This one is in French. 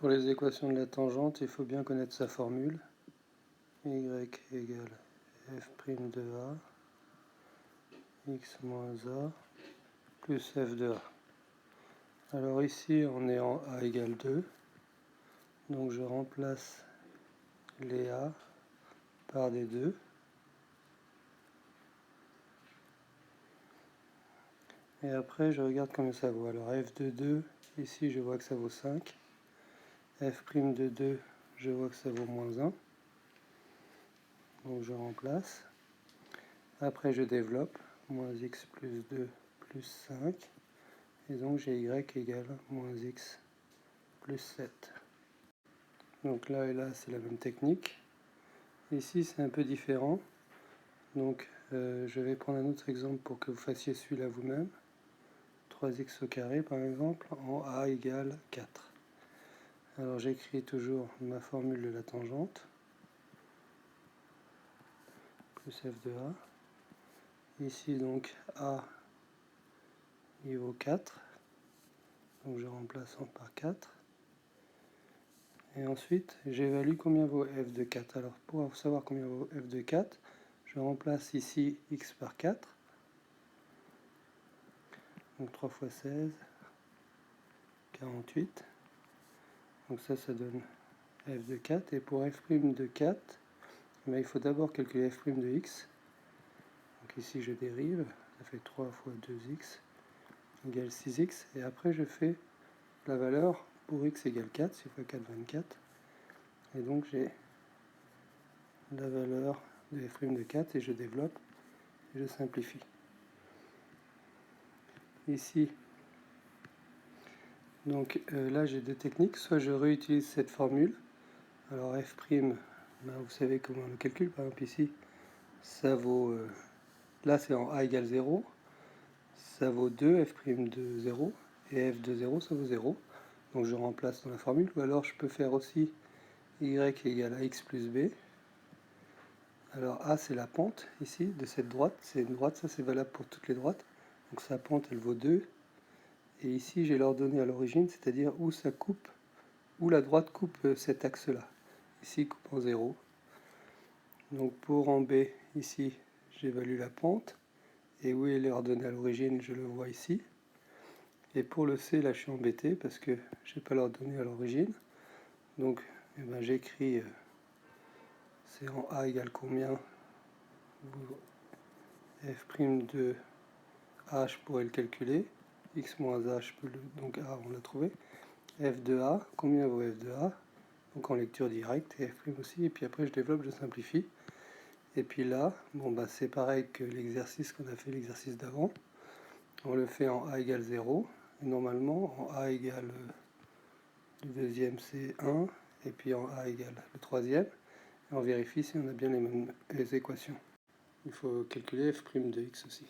Pour les équations de la tangente, il faut bien connaître sa formule. Y égale f' de a, x moins a, plus f de a. Alors ici, on est en a égale 2. Donc je remplace les a par des 2. Et après, je regarde combien ça vaut. Alors f de 2, ici, je vois que ça vaut 5. F' de 2, je vois que ça vaut moins 1. Donc je remplace. Après, je développe. Moins x plus 2 plus 5. Et donc j'ai y égale moins x plus 7. Donc là et là, c'est la même technique. Ici, c'est un peu différent. Donc je vais prendre un autre exemple pour que vous fassiez celui-là vous-même. 3x au carré, par exemple, en a égale 4. Alors j'écris toujours ma formule de la tangente. Plus f de a. Ici, donc, a, il vaut 4. Donc je remplace par 4. Et ensuite, j'évalue combien vaut f de 4. Alors pour savoir combien vaut f de 4, je remplace ici x par 4. Donc 3 fois 16, 48. Donc ça donne f de 4. Et pour f' de 4, il faut d'abord calculer f' de x. Donc ici je dérive, ça fait 3 fois 2x égale 6x. Et après je fais la valeur pour x égale 4, 6 fois 4, 24. Et donc j'ai la valeur de f' de 4 et je développe et je simplifie. Ici, donc là j'ai deux techniques, soit je réutilise cette formule, alors f', vous savez comment on le calcule, par exemple ici, ça vaut, là c'est en a égale 0, ça vaut 2, f' de 0, et f de 0 ça vaut 0, donc je remplace dans la formule, ou alors je peux faire aussi y égale ax plus b. Alors a c'est la pente ici de cette droite, c'est une droite, ça c'est valable pour toutes les droites, donc sa pente elle vaut 2, et ici j'ai l'ordonnée à l'origine, c'est-à-dire où ça coupe, où la droite coupe cet axe-là. Ici coupe en 0. Donc pour en B, ici j'évalue la pente, et où elle est ordonnée à l'origine, je le vois ici. Et pour le C, là je suis embêté parce que je n'ai pas l'ordonnée à l'origine. Donc j'écris c'est en A égale combien, f' de A, je pourrais le calculer, x moins A, donc A on l'a trouvé, f de A, combien vaut f de A, donc en lecture directe, et f' aussi, et puis après je développe, je simplifie. Et puis là, c'est pareil que l'exercice qu'on a fait, l'exercice d'avant, on le fait en A égale 0, et normalement en A égale le deuxième c'est 1, et puis en A égale le troisième, et on vérifie si on a bien les mêmes équations. Il faut calculer f' de x aussi.